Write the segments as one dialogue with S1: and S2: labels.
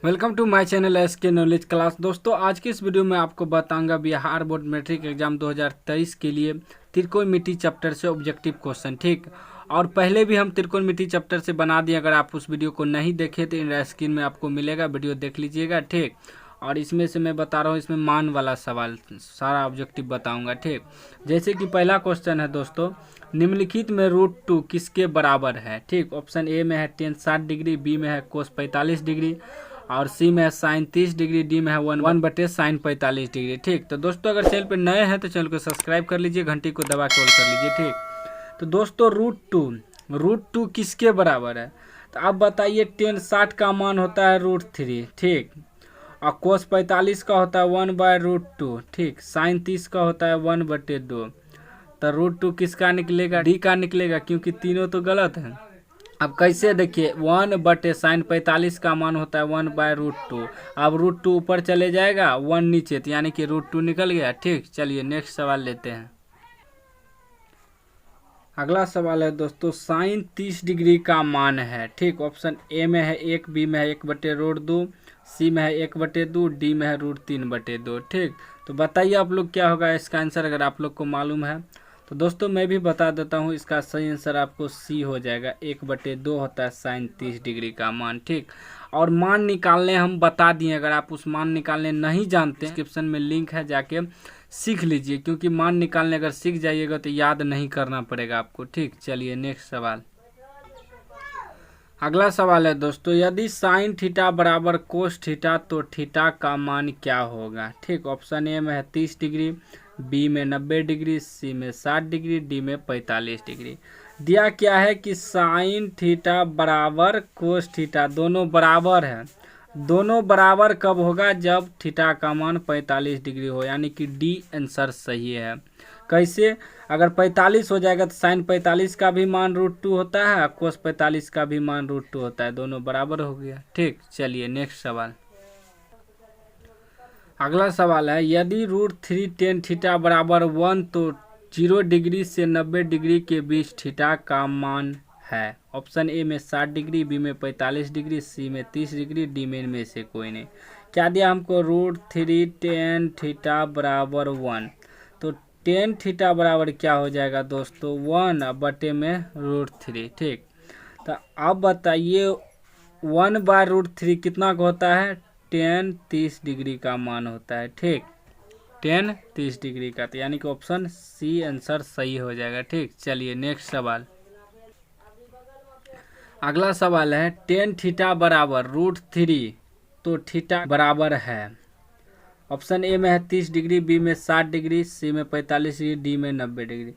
S1: Welcome to my channel SK knowledge class. दोस्तों आज की इस वीडियो में आपको बताऊंगा बिहार बोर्ड मैट्रिक एग्जाम 2023 के लिए त्रिकोणमिति चैप्टर से ऑब्जेक्टिव क्वेश्चन। ठीक, और पहले भी हम त्रिकोणमिति चैप्टर से बना दिए। अगर आप उस वीडियो को नहीं देखे तो इन स्क्रीन में आपको मिलेगा, वीडियो देख लीजिएगा। ठीक, और इसमें से मैं बता रहा हूँ, इसमें मान वाला सवाल सारा ऑब्जेक्टिव बताऊंगा। ठीक, जैसे कि पहला क्वेश्चन है दोस्तों, निम्नलिखित में √2 किसके बराबर है। ठीक, ऑप्शन ए में है tan 60 डिग्री, बी में है cos 45 डिग्री, और सी में है sin 30 डिग्री, डी में है 1/sin 45 डिग्री। ठीक, तो दोस्तों अगर चैनल पे नए हैं तो चैनल को सब्सक्राइब कर लीजिए, घंटी को दबा के ऑल कर लीजिए। ठीक, तो दोस्तों √2 किसके बराबर है, तो आप बताइए। tan 60 का मान होता है √3। ठीक, और cos 45 का होता है 1/√2। ठीक, sin 30 का होता है 1/2। तो √2 किसका निकलेगा, डी का निकलेगा, क्योंकि तीनों तो गलत है। अब कैसे देखिए, 1/sin 45 का मान होता है 1/√2। अब √2 ऊपर चले जाएगा, 1 नीचे, तो यानी कि √2 निकल गया। ठीक, चलिए नेक्स्ट सवाल लेते हैं। अगला सवाल है दोस्तों, sin 30 डिग्री का मान है। ठीक, ऑप्शन ए में है 1, बी में है 1/√2, सी में है 1/2, डी में है √3/2। ठीक, तो बताइए आप लोग क्या होगा इसका आंसर, अगर आप लोग को मालूम है तो। दोस्तों मैं भी बता देता हूँ, इसका सही आंसर आपको सी हो जाएगा, 1/2 होता है sin 30 डिग्री का मान। ठीक, और मान निकालने हम बता दिए। अगर आप उस मान निकालने नहीं जानते, डिस्क्रिप्शन में लिंक है, जाके सीख लीजिए, क्योंकि मान निकालने अगर सीख जाइएगा तो याद नहीं करना पड़ेगा आपको। ठीक, चलिए नेक्स्ट सवाल। अगला सवाल है दोस्तों, यदि sin थीटा बराबर cos थीटा तो थीटा का मान क्या होगा। ठीक, ऑप्शन ए में है 30 डिग्री, बी में 90 डिग्री, सी में 60 डिग्री, डी में 45 डिग्री। दिया क्या है कि sin थीटा बराबर cos थीटा, दोनों बराबर है। दोनों बराबर कब होगा, जब थीटा का मान 45 डिग्री हो, यानी कि डी आंसर सही है। कैसे, अगर 45 हो जाएगा तो sin 45 का भी मान √2 होता है, cos 45 का भी मान √2 होता है, दोनों बराबर हो गया। ठीक, चलिए नेक्स्ट सवाल। अगला सवाल है, यदि √3 tan थीटा बराबर 1 तो 0 डिग्री से 90 डिग्री के बीच थीटा का मान है। ऑप्शन ए में 60 डिग्री, बी में 45 डिग्री, सी में 30 डिग्री, डी में इनमें से कोई नहीं। क्या दिया हमको, √3 tan थीटा बराबर 1। तो tan थीटा बराबर क्या हो जाएगा दोस्तों, 1/√3। ठीक, तो अब बताइए 1/√3 कितना का होता है, tan 30 डिग्री का मान होता है। ठीक, tan 30 डिग्री का, तो यानी कि ऑप्शन सी आंसर सही हो जाएगा। ठीक, चलिए नेक्स्ट सवाल। अगला सवाल है, tan थीटा बराबर √3 तो थीटा बराबर है। ऑप्शन ए में है 30 डिग्री, बी में 60 डिग्री, सी में 45 डिग्री, डी में 90 डिग्री।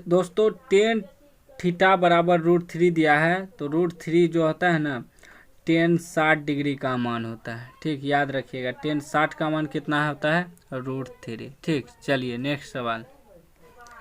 S1: दोस्तों tan थीटा बराबर √3 दिया है, तो √3 जो होता है ना, tan 60 डिग्री का मान होता है। ठीक, याद रखिएगा, tan 60 का मान कितना होता है, √3। ठीक, चलिए नेक्स्ट सवाल।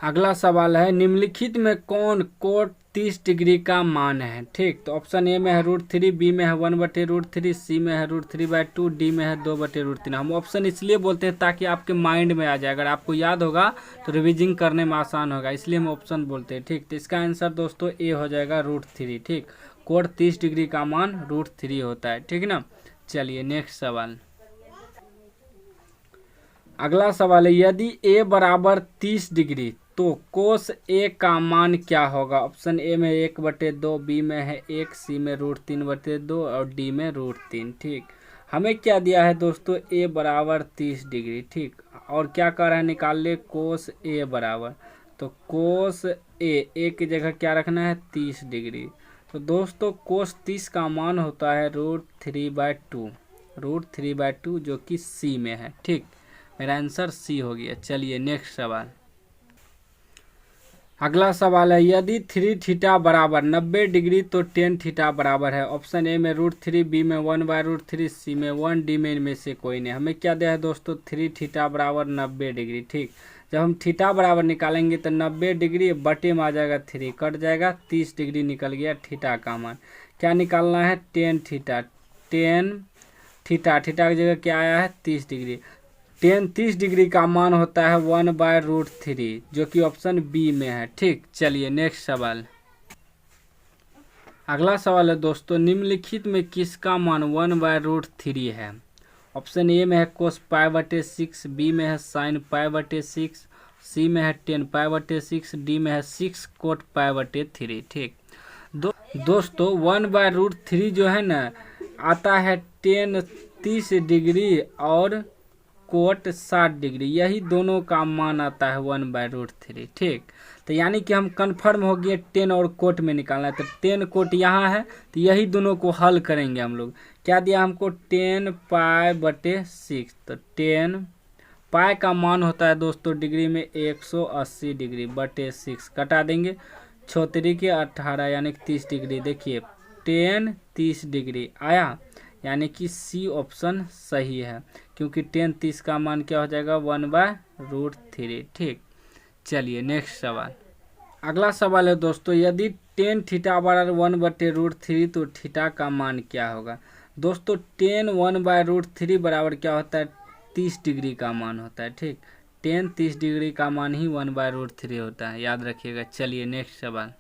S1: अगला सवाल है, निम्नलिखित में कौन कोण 30 डिग्री का मान है। ठीक, तो ऑप्शन ए में है √3, बी में है 1/√3, सी में है √3/2, डी में है 2/√3। हम ऑप्शन इसलिए बोलते हैं ताकि आपके माइंड में आ जाए, अगर आपको याद होगा तो रिविजिंग करने में आसान होगा, इसलिए हम ऑप्शन बोलते हैं। ठीक, तो इसका आंसर दोस्तों ए हो जाएगा, √3। ठीक, कोण 30 डिग्री का मान √3 होता है। ठीक है ना, चलिए नेक्स्ट सवाल। अगला सवाल है, यदि a बराबर 30 डिग्री तो cos a का मान क्या होगा। ऑप्शन ए में 1/2, बी में है 1, सी में √3/2 और डी में √3। ठीक, हमें क्या दिया है दोस्तों, a बराबर 30 डिग्री। ठीक, और क्या कर रहा है, निकाल ले cos a बराबर, तो cos a की जगह क्या रखना है, 30 डिग्री। तो दोस्तों cos 30 का मान होता है √3/2 जो कि सी में है। ठीक, मेरा आंसर सी हो गया। चलिए नेक्स्ट सवाल। अगला सवाल है, यदि 3 थीटा बराबर 90 डिग्री तो tan थीटा बराबर है। ऑप्शन ए में √3, बी में 1/√3, सी में 1, डी में इनमें से कोई नहीं। हमें क्या दिया है दोस्तों, 3 थीटा बराबर 90 डिग्री। ठीक, जब हम थीटा बराबर निकालेंगे तो 90 डिग्री बटे में आ जाएगा 3, कट जाएगा, 30 डिग्री निकल गया थीटा का मान। क्या निकालना है, tan थीटा। tan थीटा की जगह क्या आया है, 30 डिग्री। tan 30 डिग्री का मान होता है 1/√3 जो कि ऑप्शन बी में है। ठीक, चलिए नेक्स्ट सवाल। अगला सवाल है दोस्तों, निम्नलिखित में किसका मान 1/√3 है? ऑप्शन ए में है कोस π/6, बी में है साइन π/6, सी में है टेन π/6, डी में है 6 कोट π/3। ठीक दोस्तों 1/√3 जो है ना आता है टेन 30 डिग्री और कोट 60 डिग्री, यही दोनों का मान आता है 1/√3। ठीक, तो यानी कि हम कंफर्म हो गए टेन और कोट में निकालना है, तो टेन कोट यहाँ है, तो यही दोनों को हल करेंगे हम लोग। क्या दिया हमको? 10 π/6, तो 10 पाई का मान होता है दोस्तों डिग्री में 180 डिग्री बटे 6, कटा देंगे 6 के 18 यानी कि 30 डिग्री। देखिए 10 30 डिग्री आया, यानी कि सी ऑप्शन सही है, क्योंकि 10 30 का मान क्या हो जाएगा? 1/√3। ठीक, चलिए नेक्स्ट सवाल। अगला सवाल है दोस्तों, यदि टेन थीटा बराबर 1/√3 तो थीटा का मान क्या होगा? दोस्तों टेन 1/√3 बराबर क्या होता है? 30 डिग्री का मान होता है। ठीक, टेन 30 डिग्री का मान ही 1/√3 होता है, याद रखिएगा। चलिए नेक्स्ट सवाल।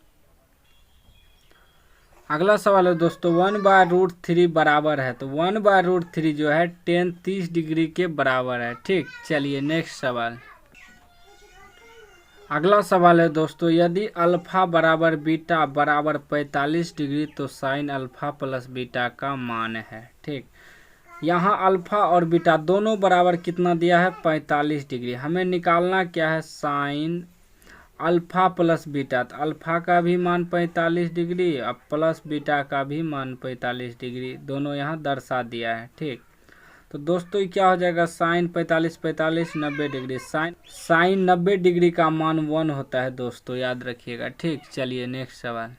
S1: अगला सवाल है दोस्तों, 1/√3 बराबर है, तो 1/√3 जो है टेन 30 डिग्री के बराबर है। ठीक, चलिए नेक्स्ट सवाल। अगला सवाल है दोस्तों, यदि अल्फा बराबर बीटा बराबर 45 डिग्री तो साइन अल्फा प्लस बीटा का मान है। ठीक, यहाँ अल्फा और बीटा दोनों बराबर कितना दिया है? 45 डिग्री। हमें निकालना क्या है? साइन अल्फा प्लस बीटा, तो अल्फा का भी मान 45 डिग्री और प्लस बीटा का भी मान 45 डिग्री, दोनों यहाँ दर्शा दिया है। ठीक, तो दोस्तों ये क्या हो जाएगा? साइन 45 45 90 डिग्री, साइन 90 डिग्री का मान 1 होता है दोस्तों, याद रखिएगा। ठीक, चलिए नेक्स्ट सवाल।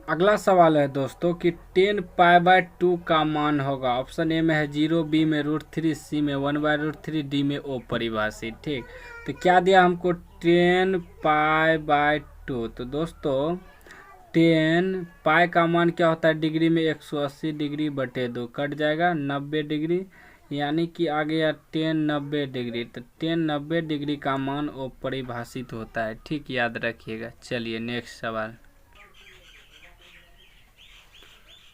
S1: अगला सवाल है दोस्तों कि 10 π/2 का मान होगा। ऑप्शन ए में है 0, बी में √3, सी में 1/√3, डी में ओ परिभाषित। ठीक, तो क्या दिया हमको? 10 π/2, तो दोस्तों 10 पाई का मान क्या होता है डिग्री में? 180 डिग्री बटे 2, कट जाएगा 90 डिग्री, यानी कि आ गया 10 90 डिग्री, तो 10 90 डिग्री का मान ओ परिभाषित होता है। ठीक, याद रखिएगा। चलिए नेक्स्ट सवाल।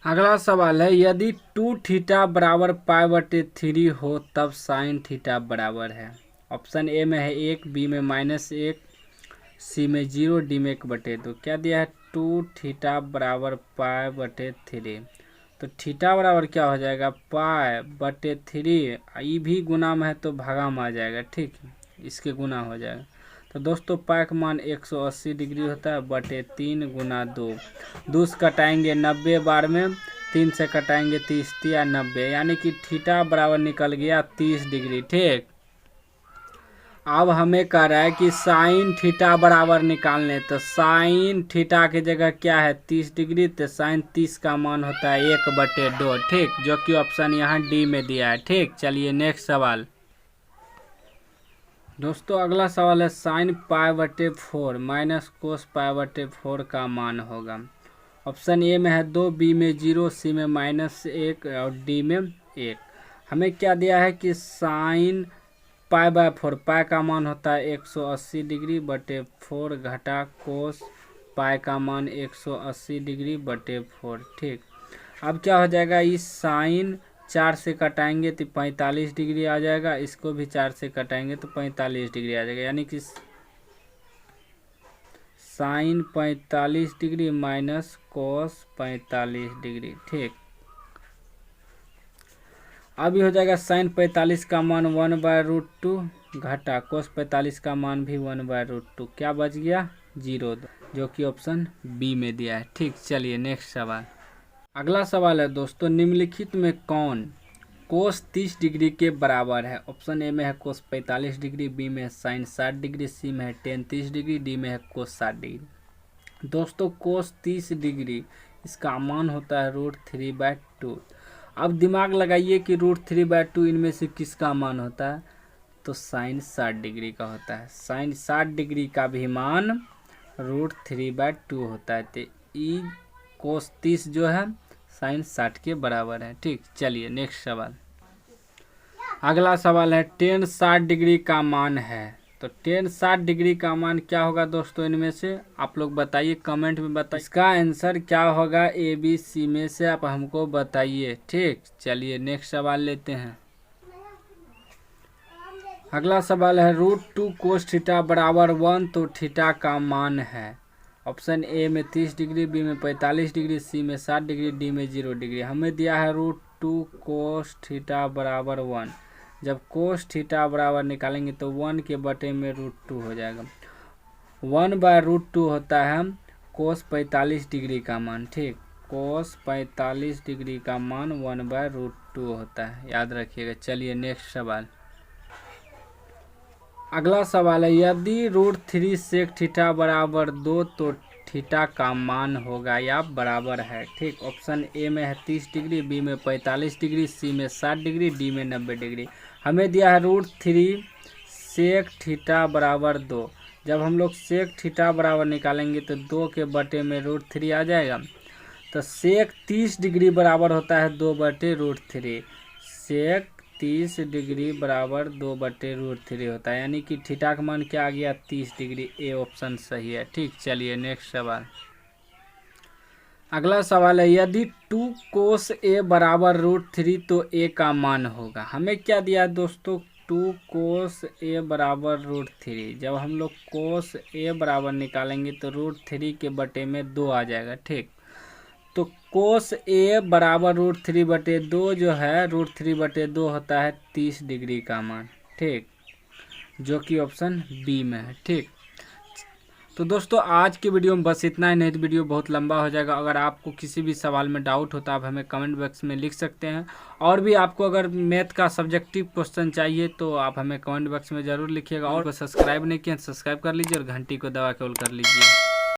S1: अगला सवाल है, यदि 2 थीटा बराबर π/3 हो तब साइन थीटा बराबर है। ऑप्शन ए में है 1, बी में -1, सी में 0, डी में 1/2। क्या दिया है? 2 थीटा बराबर π/3, तो थीटा बराबर क्या हो जाएगा? π/3, ये भी गुना में है तो भागा में आ जाएगा। ठीक, इसके गुना हो जाएगा, तो दोस्तों पाई का मान 180 डिग्री होता है बटे 3 गुना 2, 2 से कटाएंगे 90 बार में, 3 से कटाएंगे 30 या 90, यानी कि थीटा बराबर निकल गया 30 डिग्री। ठीक, अब हमें कह रहा है कि साइन थीटा बराबर निकालने, तो साइन थीटा की जगह क्या है? 30 डिग्री, तो साइन 30 का मान होता है 1/2। ठीक, जो कि ऑप्शन यहाँ डी में दिया है। ठीक, चलिए नेक्स्ट सवाल। दोस्तों अगला सवाल है, साइन π/4 माइनस कोस π/4 का मान होगा। ऑप्शन ए में है 2, बी में 0, सी में -1 और डी में 1। हमें क्या दिया है कि साइन π/4, पाई का मान होता है 180 डिग्री बटे 4 घटा कोस पाई का मान 180 डिग्री बटे 4। ठीक, अब क्या हो जाएगा? इस साइन 4 से कटाएंगे तो 45 डिग्री आ जाएगा, इसको भी 4 से कटाएंगे तो 45 डिग्री आ जाएगा, यानी कि sine 45 degree minus cos 45 degree. ठीक, अब ये हो जाएगा साइन 45 का मान 1/√2 घटा कोस 45 का मान भी 1/√2, क्या बच गया? 0, जो कि ऑप्शन बी में दिया है। ठीक, चलिए नेक्स्ट सवाल। अगला सवाल है दोस्तों, निम्नलिखित में कौन कोस 30 डिग्री के बराबर है? ऑप्शन ए में है कोस 45 डिग्री, बी में है साइन 60 डिग्री, सी में है टेन 30 डिग्री, डी में है कोस 60 डिग्री। दोस्तों कोस 30 डिग्री इसका मान होता है √3/2। अब दिमाग लगाइए कि √3/2 इनमें से किसका मान होता है? तो साइन 60 डिग्री का होता है। साइन 60 डिग्री का भी मान √3/2 होता है, तो ई कोस 30 जो है साइन 60 के बराबर है। ठीक, चलिए नेक्स्ट सवाल। अगला सवाल है, टेन 60 डिग्री का मान है, तो tan 60 डिग्री का मान क्या होगा दोस्तों? इनमें से आप लोग बताइए, कमेंट में बताइए इसका आंसर क्या होगा। ABC में से आप हमको बताइए। ठीक, चलिए नेक्स्ट सवाल लेते हैं। अगला सवाल है √2 cos थीटा बराबर 1, तो थीटा का मान है। ऑप्शन ए में 30 डिग्री, बी में 45 डिग्री, सी में 60 डिग्री, डी में 0 डिग्री। हमें दिया है √2 cos थीटा बराबर 1। जब cos थीटा बराबर निकालेंगे तो 1 के बटे में √2 हो जाएगा। 1/√2 होता है cos 45 डिग्री का मान। ठीक, cos 45 डिग्री का मान 1/√2 होता है, याद रखिएगा। चलिए नेक्स्ट सवाल। अगला सवाल है यदि √3 sec थीटा बराबर 2, तो थीटा का मान होगा या बराबर है। ठीक, ऑप्शन ए में है 30 डिग्री, बी में 45 डिग्री, सी में 60 डिग्री, डी में 90 डिग्री। हमें दिया है √3 sec थीटा बराबर 2। जब हम लोग sec थीटा बराबर निकालेंगे तो 2 के बटे में √3 आ जाएगा। तो sec 30 डिग्री बराबर होता है 2/√3। sec 30 डिग्री बराबर 2/√3 होता है, यानी कि थीटा का मान क्या आ गया? 30 डिग्री। ए ऑप्शन सही है। ठीक, चलिए नेक्स्ट सवाल। अगला सवाल है यदि 2 cos A बराबर √3, तो A का मान होगा। हमें क्या दिया दोस्तों? 2 cos A बराबर √3। जब हम लोग cos A बराबर निकालेंगे तो √3 के बटे में 2 आ जाएगा। ठीक, तो cos A बराबर √3/2 जो है, √3/2 होता है 30 डिग्री का मान। ठीक, जो कि ऑप्शन बी में है। ठीक, तो दोस्तों आज की वीडियो में बस इतना ही, नहीं तो वीडियो बहुत लंबा हो जाएगा। अगर आपको किसी भी सवाल में डाउट होता है आप हमें कमेंट बॉक्स में लिख सकते हैं। और भी आपको अगर मैथ का सब्जेक्टिव क्वेश्चन चाहिए तो आप हमें कमेंट बॉक्स में ज़रूर लिखिएगा। और सब्सक्राइब नहीं किया तो सब्सक्राइब कर लीजिए और घंटी को दबा के ऑल कर लीजिए।